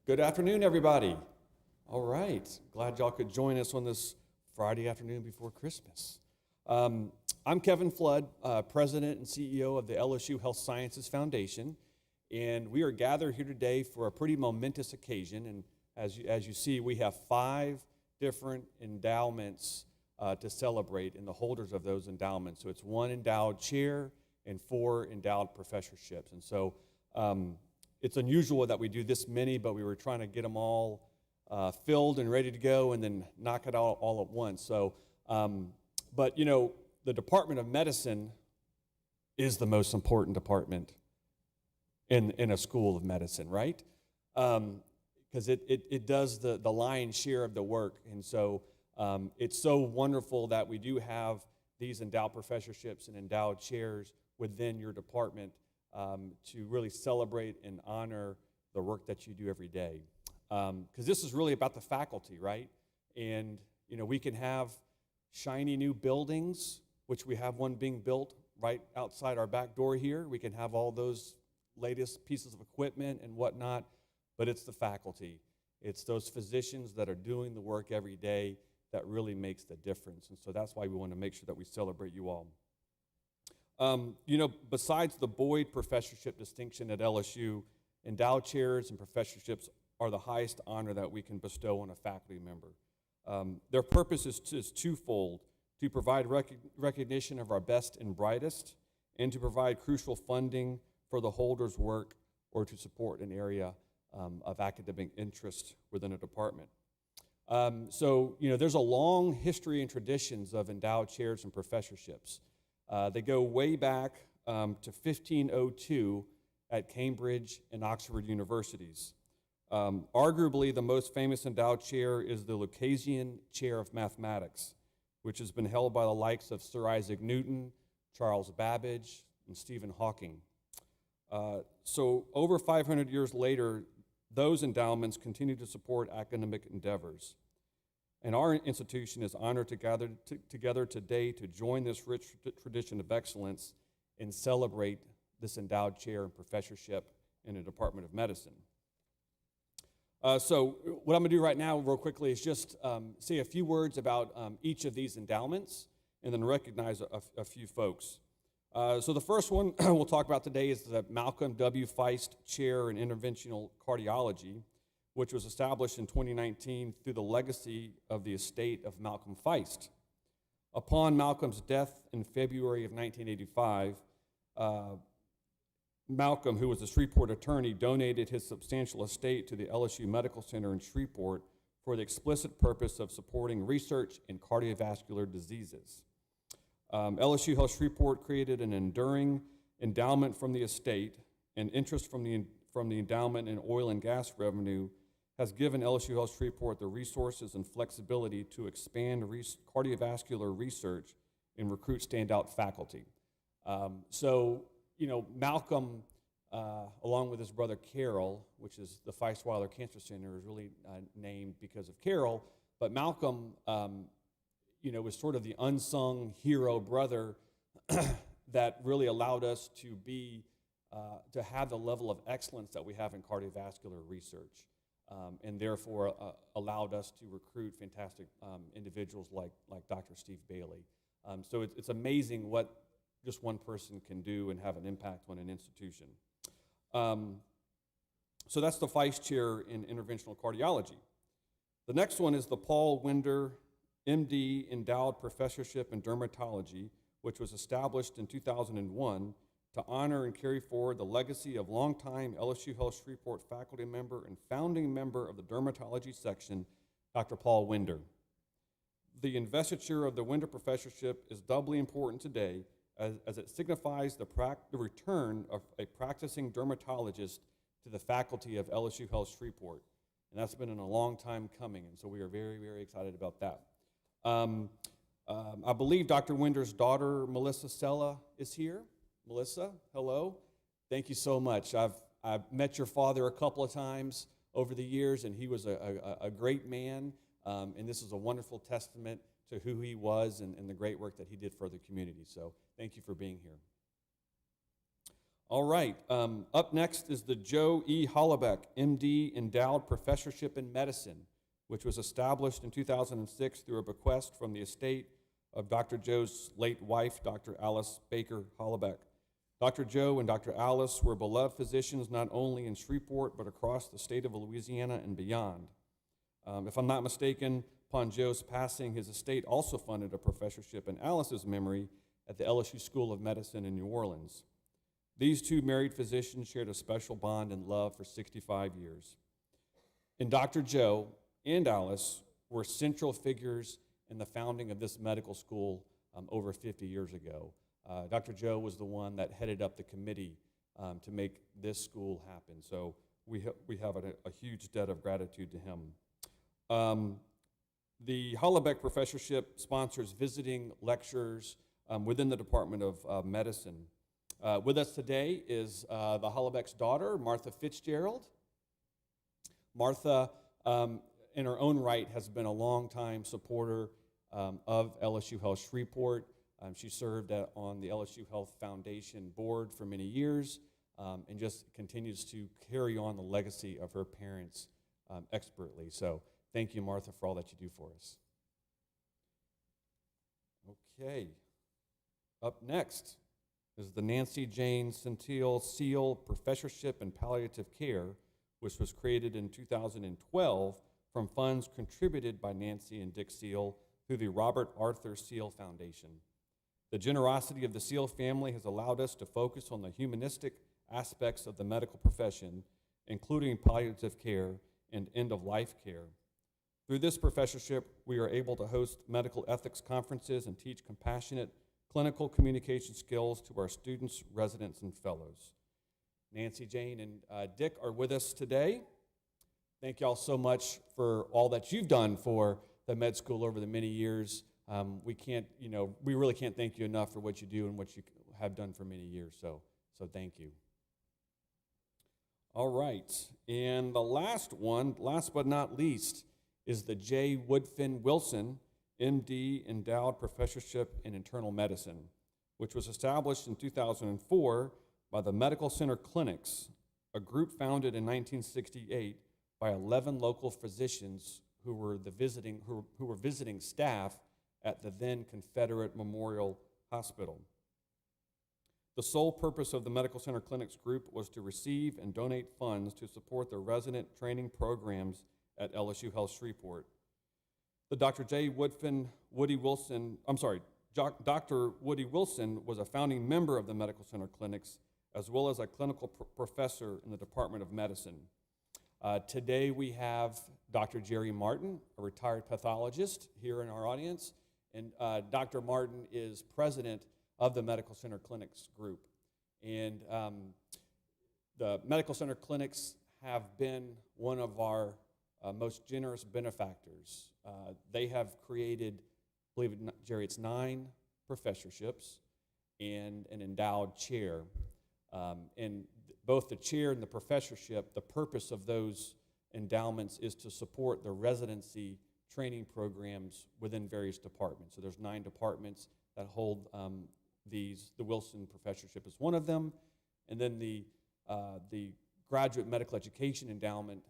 Good afternoon, everybody. All right, glad y'all could join us on this Friday afternoon before Christmas. I'm Kevin Flood, President and CEO of the LSU Health Sciences Foundation, and we are gathered here today for a pretty momentous occasion. And as you see, we have 5 different endowments to celebrate and the holders of those endowments. So it's 1 endowed chair and 4 endowed professorships. And so it's unusual that we do this many, but we were trying to get them all filled and ready to go and then knock it out all at once. So, but you know, the Department of Medicine is the most important department in a school of medicine, right? Because it does the lion's share of the work. And so it's so wonderful that we do have these endowed professorships and endowed chairs within your department to really celebrate and honor the work that you do every day. Because this is really about the faculty, right? And, you know, we can have shiny new buildings, which we have one being built right outside our back door here. We can have all those latest pieces of equipment and whatnot, but it's the faculty. It's those physicians that are doing the work every day that really makes the difference. And so that's why we want to make sure that we celebrate you all. You know, besides the Boyd Professorship distinction at LSU, endowed chairs and professorships are the highest honor that we can bestow on a faculty member. Their purpose is twofold: to provide recognition of our best and brightest, and to provide crucial funding for the holder's work or to support an area of academic interest within a department. So, you know, there's a long history and traditions of endowed chairs and professorships. They go way back to 1502 at Cambridge and Oxford universities. Arguably, the most famous endowed chair is the Lucasian Chair of Mathematics, which has been held by the likes of Sir Isaac Newton, Charles Babbage, and Stephen Hawking. So over 500 years later, those endowments continue to support academic endeavors. And our institution is honored to gather together today to join this rich tradition of excellence and celebrate this endowed chair and professorship in the Department of Medicine. So what I'm going to do right now real quickly is just say a few words about each of these endowments and then recognize a few folks. So the first one we'll talk about today is the Malcolm W. Feist Chair in Interventional Cardiology, which was established in 2019 through the legacy of the estate of Malcolm Feist. Upon Malcolm's death in February of 1985, Malcolm, who was a Shreveport attorney, donated his substantial estate to the LSU Medical Center in Shreveport for the explicit purpose of supporting research in cardiovascular diseases. LSU Health Shreveport created an enduring endowment from the estate, and interest from the endowment in oil and gas revenue has given LSU Health Shreveport the resources and flexibility to expand cardiovascular research and recruit standout faculty. So, you know, Malcolm, along with his brother Carol, which is the Feist-Weiler Cancer Center, is really named because of Carol, but Malcolm, you know, was sort of the unsung hero brother that really allowed us to to have the level of excellence that we have in cardiovascular research, and therefore allowed us to recruit fantastic individuals like Dr. Steve Bailey. So it's amazing what just one person can do and have an impact on an institution. So that's the Feist Chair in Interventional Cardiology. The next one is the Paul Winder MD Endowed Professorship in Dermatology, which was established in 2001 to honor and carry forward the legacy of longtime LSU Health Shreveport faculty member and founding member of the dermatology section, Dr. Paul Winder. The investiture of the Winder Professorship is doubly important today as it signifies the return of a practicing dermatologist to the faculty of LSU Health Shreveport. And that's been in a long time coming, and so we are very, very excited about that. I believe Dr. Winder's daughter, Melissa Sella, is here. Melissa, hello. Thank you so much. I've met your father a couple of times over the years, and he was a great man, and this is a wonderful testament to who he was and the great work that he did for the community. So thank you for being here. All right, up next is the Joe E. Hollebeck, MD, Endowed Professorship in Medicine, which was established in 2006 through a bequest from the estate of Dr. Joe's late wife, Dr. Alice Baker Hollebeck. Dr. Joe and Dr. Alice were beloved physicians not only in Shreveport, but across the state of Louisiana and beyond. If I'm not mistaken, upon Joe's passing, his estate also funded a professorship in Alice's memory at the LSU School of Medicine in New Orleans. These two married physicians shared a special bond and love for 65 years. And Dr. Joe and Alice were central figures in the founding of this medical school over 50 years ago. Dr. Joe was the one that headed up the committee to make this school happen. So we have a huge debt of gratitude to him. The Hollebeck Professorship sponsors visiting lecturers within the Department of Medicine. With us today is the Hollebeck's daughter, Martha Fitzgerald. Martha, in her own right, has been a longtime supporter of LSU Health Shreveport. She served on the LSU Health Foundation board for many years and just continues to carry on the legacy of her parents expertly. So thank you, Martha, for all that you do for us. Okay, up next is the Nancy Jane Centile Seal Professorship in Palliative Care, which was created in 2012 from funds contributed by Nancy and Dick Seal through the Robert Arthur Seal Foundation. The generosity of the Seal family has allowed us to focus on the humanistic aspects of the medical profession, including palliative care and end-of-life care. Through this professorship, we are able to host medical ethics conferences and teach compassionate clinical communication skills to our students, residents, and fellows. Nancy, Jane, and Dick are with us today. Thank you all so much for all that you've done for the med school over the many years. We really can't thank you enough for what you do and what you have done for many years, so thank you. All right, and the last one, last but not least, is the J. Woodfin Wilson, MD, Endowed Professorship in Internal Medicine, which was established in 2004 by the Medical Center Clinics, a group founded in 1968 by 11 local physicians who were visiting staff at the then Confederate Memorial Hospital. The sole purpose of the Medical Center Clinics group was to receive and donate funds to support the resident training programs at LSU Health Shreveport. The Dr. Woody Wilson was a founding member of the Medical Center Clinics, as well as a clinical professor in the Department of Medicine. Today we have Dr. Jerry Martin, a retired pathologist, here in our audience, and Dr. Martin is president of the Medical Center Clinics group. And the Medical Center Clinics have been one of our most generous benefactors. They have created, believe it or not, Jerry, it's 9 professorships and an endowed chair. And both the chair and the professorship, the purpose of those endowments is to support the residency training programs within various departments. So there's 9 departments that hold these. The Wilson Professorship is one of them. And then the Graduate Medical Education Endowment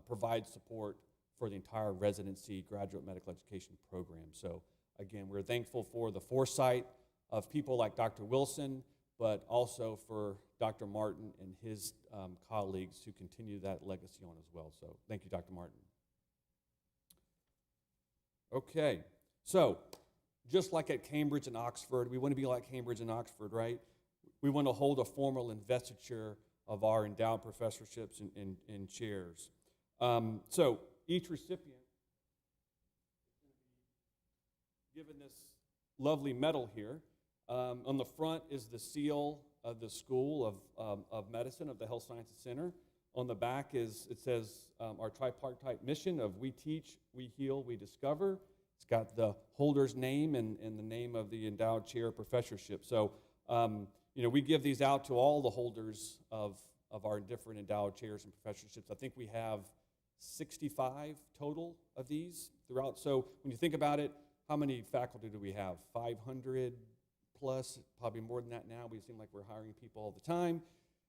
provides support for the entire residency graduate medical education program. So again, we're thankful for the foresight of people like Dr. Wilson, but also for Dr. Martin and his colleagues who continue that legacy on as well. So thank you, Dr. Martin. Okay, so just like at Cambridge and Oxford, we want to be like Cambridge and Oxford, right? We want to hold a formal investiture of our endowed professorships and chairs. So each recipient is given this lovely medal here. On the front is the seal of the School of Medicine of the Health Sciences Center. On the back it says our tripartite mission of we teach, we heal, we discover. It's got the holder's name and the name of the endowed chair professorship. So we give these out to all the holders of our different endowed chairs and professorships. I think we have 65 total of these throughout. So when you think about it, how many faculty do we have? 500 plus, probably more than that now. We seem like we're hiring people all the time.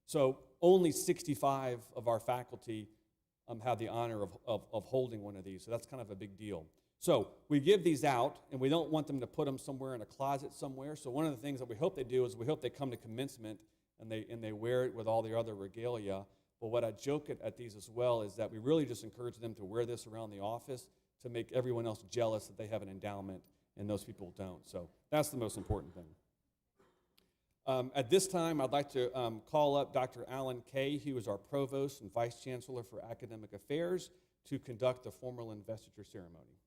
So only 65 of our faculty have the honor of holding one of these. So that's kind of a big deal. So we give these out, and we don't want them to put them somewhere in a closet somewhere. So one of the things that we hope they do is we hope they come to commencement and they wear it with all the other regalia. But what I joke at these as well is that we really just encourage them to wear this around the office to make everyone else jealous that they have an endowment and those people don't. So that's the most important thing. At this time, I'd like to call up Dr. Alan Kay, who is our Provost and Vice Chancellor for Academic Affairs, to conduct the formal investiture ceremony.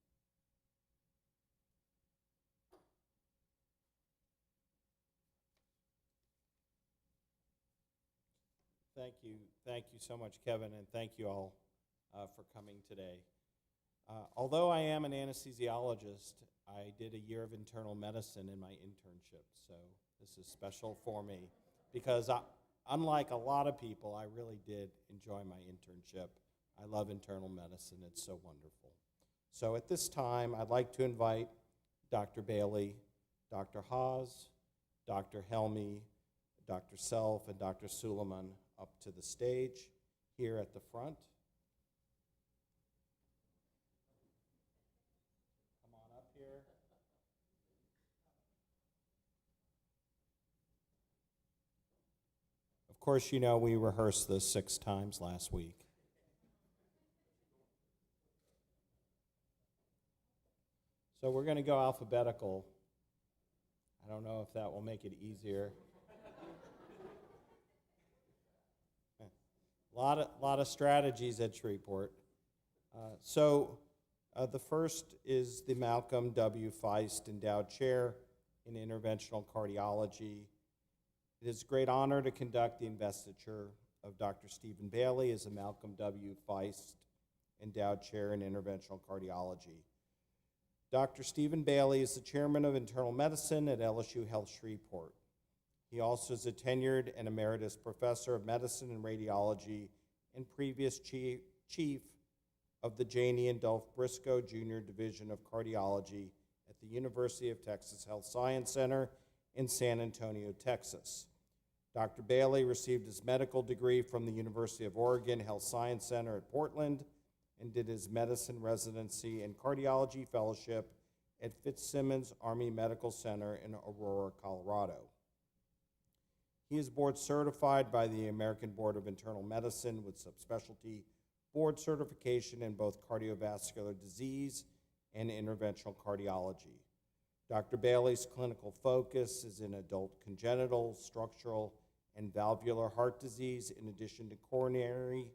Thank you so much, Kevin, and thank you all for coming today. Although I am an anesthesiologist, I did a year of internal medicine in my internship, so this is special for me because unlike a lot of people, I really did enjoy my internship. I love internal medicine. It's so wonderful. So at this time, I'd like to invite Dr. Bailey, Dr. Haas, Dr. Helmy, Dr. Self, and Dr. Suleiman up to the stage here at the front. Come on up here. Of course, you know we rehearsed this 6 times last week. So we're going to go alphabetical. I don't know if that will make it easier. A lot of strategies at Shreveport. The first is the Malcolm W. Feist Endowed Chair in Interventional Cardiology. It is a great honor to conduct the investiture of Dr. Stephen Bailey as a Malcolm W. Feist Endowed Chair in Interventional Cardiology. Dr. Stephen Bailey is the Chairman of Internal Medicine at LSU Health Shreveport. He also is a tenured and emeritus professor of medicine and radiology and previous chief of the Janie and Dolph Briscoe Jr. Division of Cardiology at the University of Texas Health Science Center in San Antonio, Texas. Dr. Bailey received his medical degree from the University of Oregon Health Science Center at Portland and did his medicine residency and cardiology fellowship at Fitzsimmons Army Medical Center in Aurora, Colorado. He is board certified by the American Board of Internal Medicine with subspecialty board certification in both cardiovascular disease and interventional cardiology. Dr. Bailey's clinical focus is in adult congenital, structural, and valvular heart disease, in addition to coronary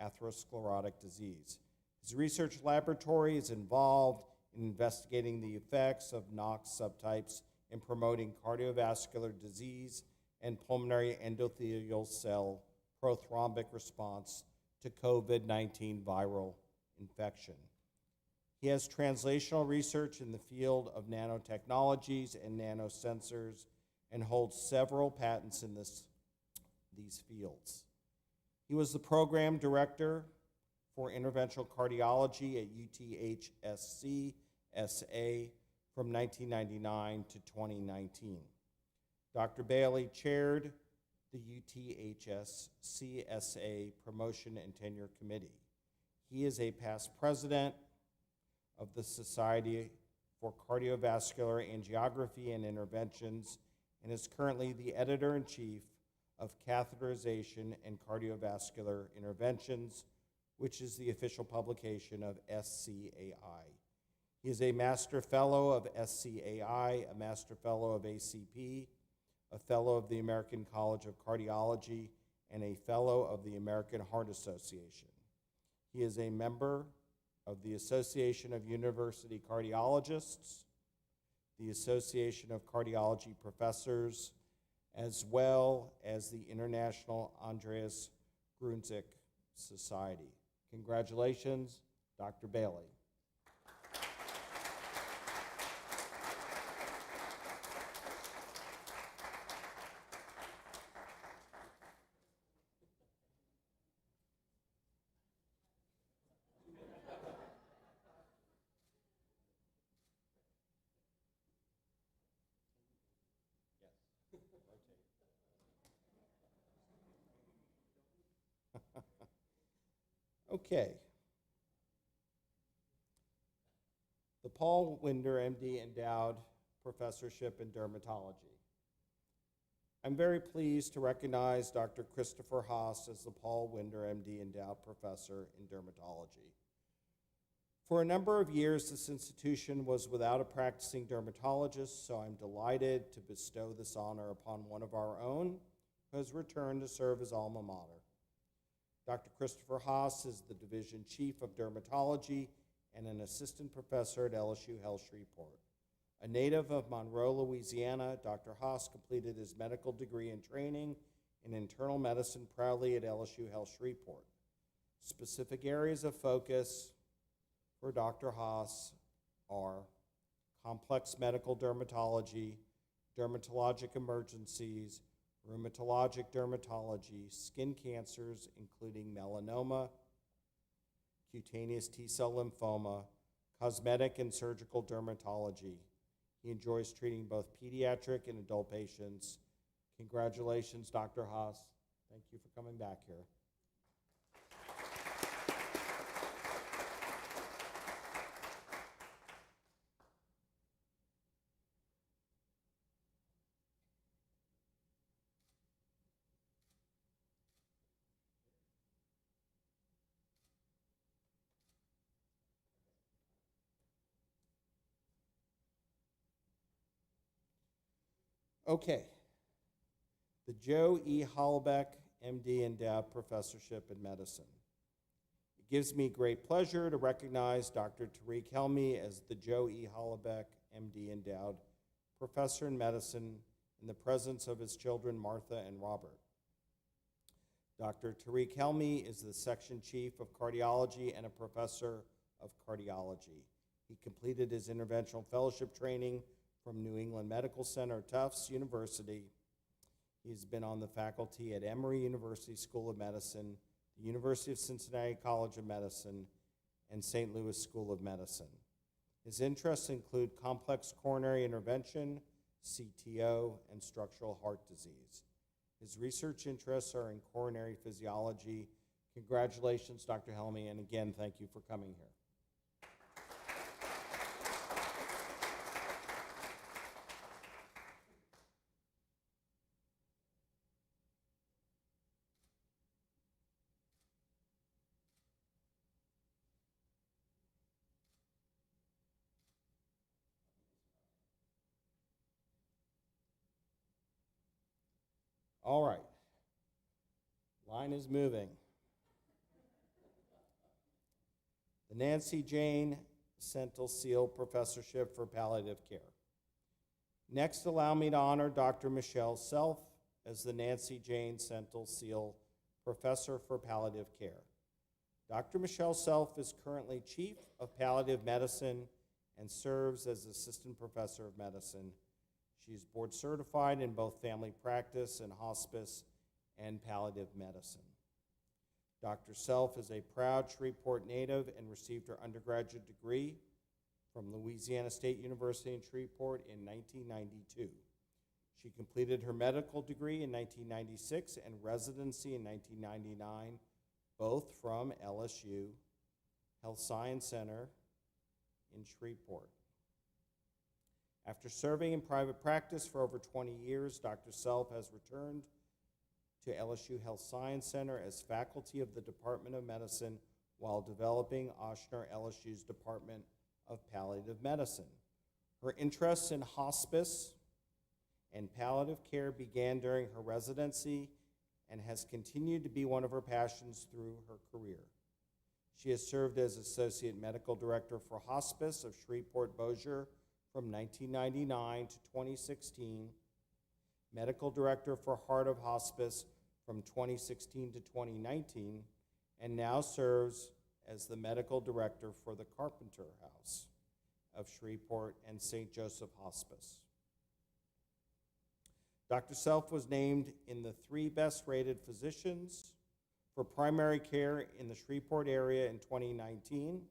atherosclerotic disease. His research laboratory is involved in investigating the effects of NOx subtypes in promoting cardiovascular disease and pulmonary endothelial cell prothrombic response to COVID-19 viral infection. He has translational research in the field of nanotechnologies and nanosensors and holds several patents in these fields. He was the program director for interventional cardiology at UTHSC SA from 1999 to 2019. Dr. Bailey chaired the UTHS CSA Promotion and Tenure Committee. He is a past president of the Society for Cardiovascular Angiography and Interventions and is currently the editor-in-chief of Catheterization and Cardiovascular Interventions, which is the official publication of SCAI. He is a Master Fellow of SCAI, a Master Fellow of ACP, a Fellow of the American College of Cardiology, and a Fellow of the American Heart Association. He is a member of the Association of University Cardiologists, the Association of Cardiology Professors, as well as the International Andreas Grunzik Society. Congratulations, Dr. Bailey. Okay. The Paul Winder, MD, Endowed Professorship in Dermatology. I'm very pleased to recognize Dr. Christopher Haas as the Paul Winder, MD, Endowed Professor in Dermatology. For a number of years, this institution was without a practicing dermatologist, so I'm delighted to bestow this honor upon one of our own who has returned to serve as alma mater. Dr. Christopher Haas is the Division Chief of Dermatology and an assistant professor at LSU Health Shreveport. A native of Monroe, Louisiana, Dr. Haas completed his medical degree and training in internal medicine proudly at LSU Health Shreveport. Specific areas of focus for Dr. Haas are complex medical dermatology, dermatologic emergencies, rheumatologic dermatology, skin cancers, including melanoma, cutaneous T-cell lymphoma, cosmetic and surgical dermatology. He enjoys treating both pediatric and adult patients. Congratulations, Dr. Haas. Thank you for coming back here. Okay. The Joe E. Hollaback, MD, Endowed Professorship in Medicine. It gives me great pleasure to recognize Dr. Tariq Helmy as the Joe E. Hollaback, MD, Endowed Professor in Medicine in the presence of his children, Martha and Robert. Dr. Tariq Helmy is the Section Chief of Cardiology and a Professor of Cardiology. He completed his Interventional Fellowship training from New England Medical Center, Tufts University. He's been on the faculty at Emory University School of Medicine, the University of Cincinnati College of Medicine, and St. Louis School of Medicine. His interests include complex coronary intervention, CTO, and structural heart disease. His research interests are in coronary physiology. Congratulations, Dr. Helmy, and again, thank you for coming here. All right. Line is moving. The Nancy Jane Centile Professorship for Palliative Care. Next, allow me to honor Dr. Michelle Self as the Nancy Jane Centile Professor for Palliative Care. Dr. Michelle Self is currently Chief of Palliative Medicine and serves as Assistant Professor of Medicine. She is board certified in both family practice and hospice and palliative medicine. Dr. Self is a proud Shreveport native and received her undergraduate degree from Louisiana State University in Shreveport in 1992. She completed her medical degree in 1996 and residency in 1999, both from LSU Health Science Center in Shreveport. After serving in private practice for over 20 years, Dr. Self has returned to LSU Health Science Center as faculty of the Department of Medicine while developing Ochsner LSU's Department of Palliative Medicine. Her interests in hospice and palliative care began during her residency and has continued to be one of her passions through her career. She has served as Associate Medical Director for Hospice of Shreveport-Bossier from 1999 to 2016, Medical Director for Heart of Hospice from 2016 to 2019, and now serves as the Medical Director for the Carpenter House of Shreveport and St. Joseph Hospice. Dr. Self was named in the 3 best-rated physicians for primary care in the Shreveport area in 2019.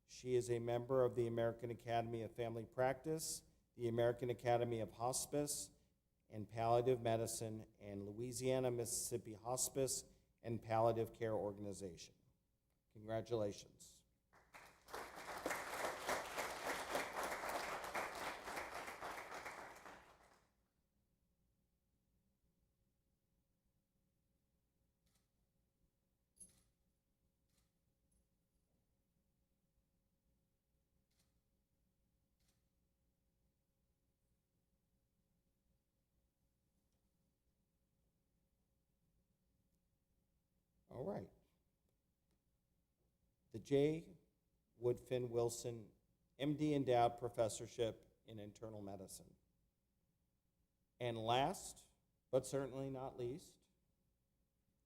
She is a member of the American Academy of Family Practice, the American Academy of Hospice and Palliative Medicine, and Louisiana-Mississippi Hospice and palliative care organization. Congratulations. All right. The J. Woodfin Wilson, MD Endowed Professorship in Internal Medicine. And last, but certainly not least,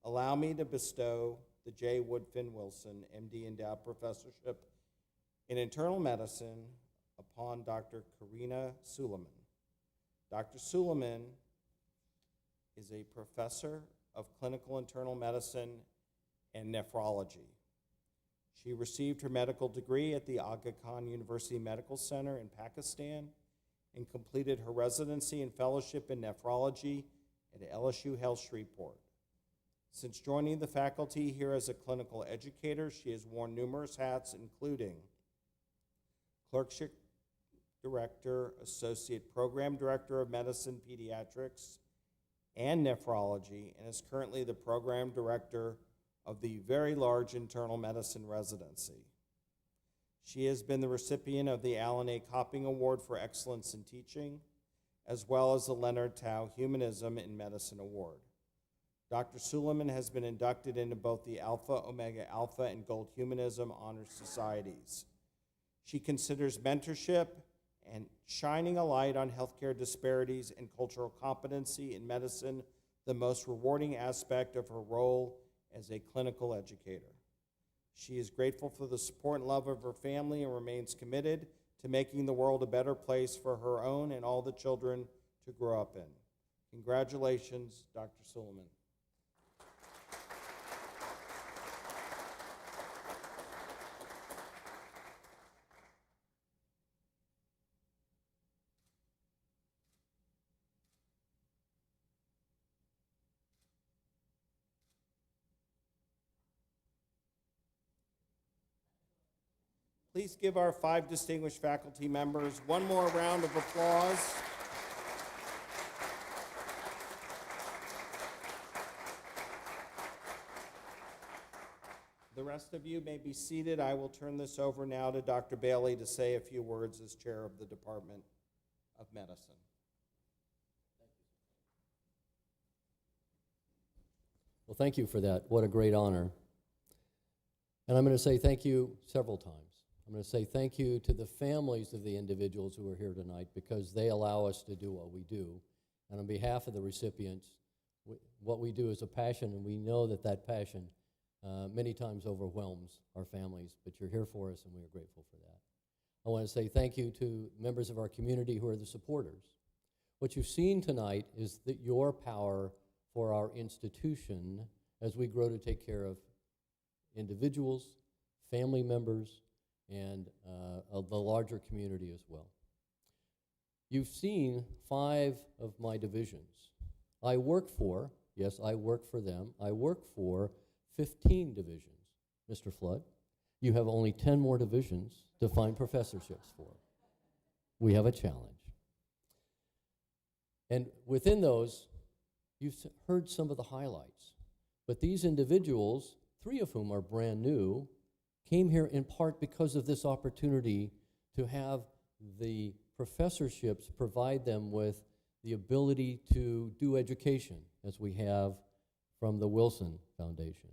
allow me to bestow the J. Woodfin Wilson, MD Endowed Professorship in Internal Medicine upon Dr. Karina Suleiman. Dr. Suleiman is a professor of clinical internal medicine and nephrology. She received her medical degree at the Aga Khan University Medical Center in Pakistan and completed her residency and fellowship in nephrology at LSU Health Shreveport. Since joining the faculty here as a clinical educator, she has worn numerous hats, including clerkship director, associate program director of medicine, pediatrics, and nephrology, and is currently the program director of the very large internal medicine residency. She has been the recipient of the Alan A. Copping Award for Excellence in Teaching, as well as the Leonard Tao Humanism in Medicine Award. Dr. Suleiman has been inducted into both the Alpha Omega Alpha and Gold Humanism Honor Societies. She considers mentorship and shining a light on healthcare disparities and cultural competency in medicine the most rewarding aspect of her role as a clinical educator. She is grateful for the support and love of her family and remains committed to making the world a better place for her own and all the children to grow up in. Congratulations, Dr. Suleiman. Please give our 5 distinguished faculty members one more round of applause. The rest of you may be seated. I will turn this over now to Dr. Bailey to say a few words as chair of the Department of Medicine. Well, thank you for that. What a great honor. And I'm going to say thank you several times. I'm going to say thank you to the families of the individuals who are here tonight because they allow us to do what we do. And on behalf of the recipients, what we do is a passion, and we know that that passion many times overwhelms our families, but you're here for us, and we are grateful for that. I want to say thank you to members of our community who are the supporters. What you've seen tonight is that your power for our institution as we grow to take care of individuals, family members, and of the larger community as well. You've seen 5 of my divisions. I work for, yes, I work for them, I work for 15 divisions. Mr. Flood, you have only 10 more divisions to find professorships for. We have a challenge. And within those, you've heard some of the highlights. But these individuals, 3 of whom are brand new, came here in part because of this opportunity to have the professorships provide them with the ability to do education, as we have from the Wilson Foundation,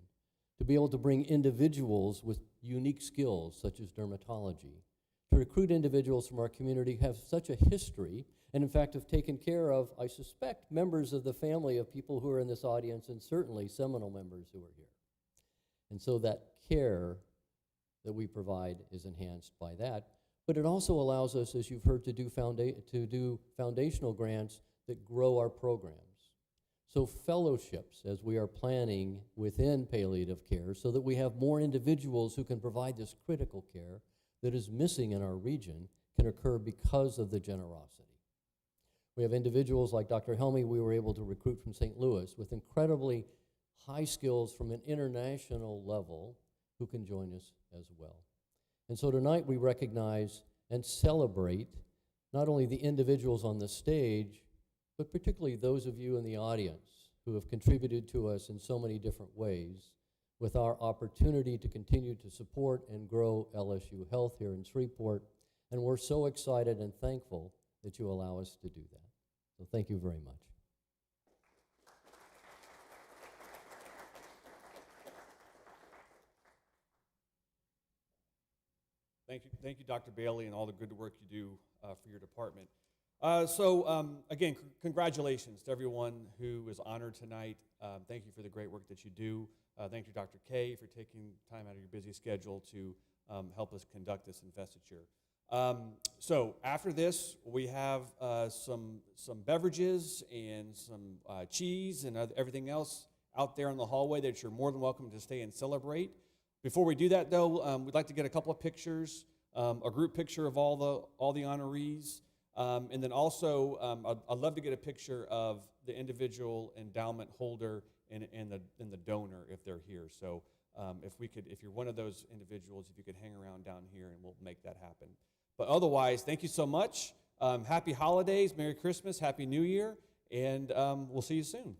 to be able to bring individuals with unique skills, such as dermatology, to recruit individuals from our community who have such a history, and in fact have taken care of, I suspect, members of the family of people who are in this audience, and certainly seminal members who are here. And so that care that we provide is enhanced by that. But it also allows us, as you've heard, to do foundational grants that grow our programs. So fellowships, as we are planning within palliative care, so that we have more individuals who can provide this critical care that is missing in our region, can occur because of the generosity. We have individuals like Dr. Helmy we were able to recruit from St. Louis with incredibly high skills from an international level who can join us as well. And so tonight we recognize and celebrate not only the individuals on the stage, but particularly those of you in the audience who have contributed to us in so many different ways with our opportunity to continue to support and grow LSU Health here in Shreveport. And we're so excited and thankful that you allow us to do that. So thank you very much. Thank you, Dr. Bailey, and all the good work you do for your department. Again, congratulations to everyone who is honored tonight. Thank you for the great work that you do. Thank you, Dr. K, for taking time out of your busy schedule to help us conduct this investiture. So after this, we have some beverages and some cheese and everything else out there in the hallway that you're more than welcome to stay and celebrate. Before we do that, though, we'd like to get a couple of pictures, a group picture of all the honorees, and then also I'd love to get a picture of the individual endowment holder and the donor if they're here. So if you're one of those individuals, if you could hang around down here, and we'll make that happen. But otherwise, thank you so much. Happy holidays, Merry Christmas, Happy New Year, and we'll see you soon.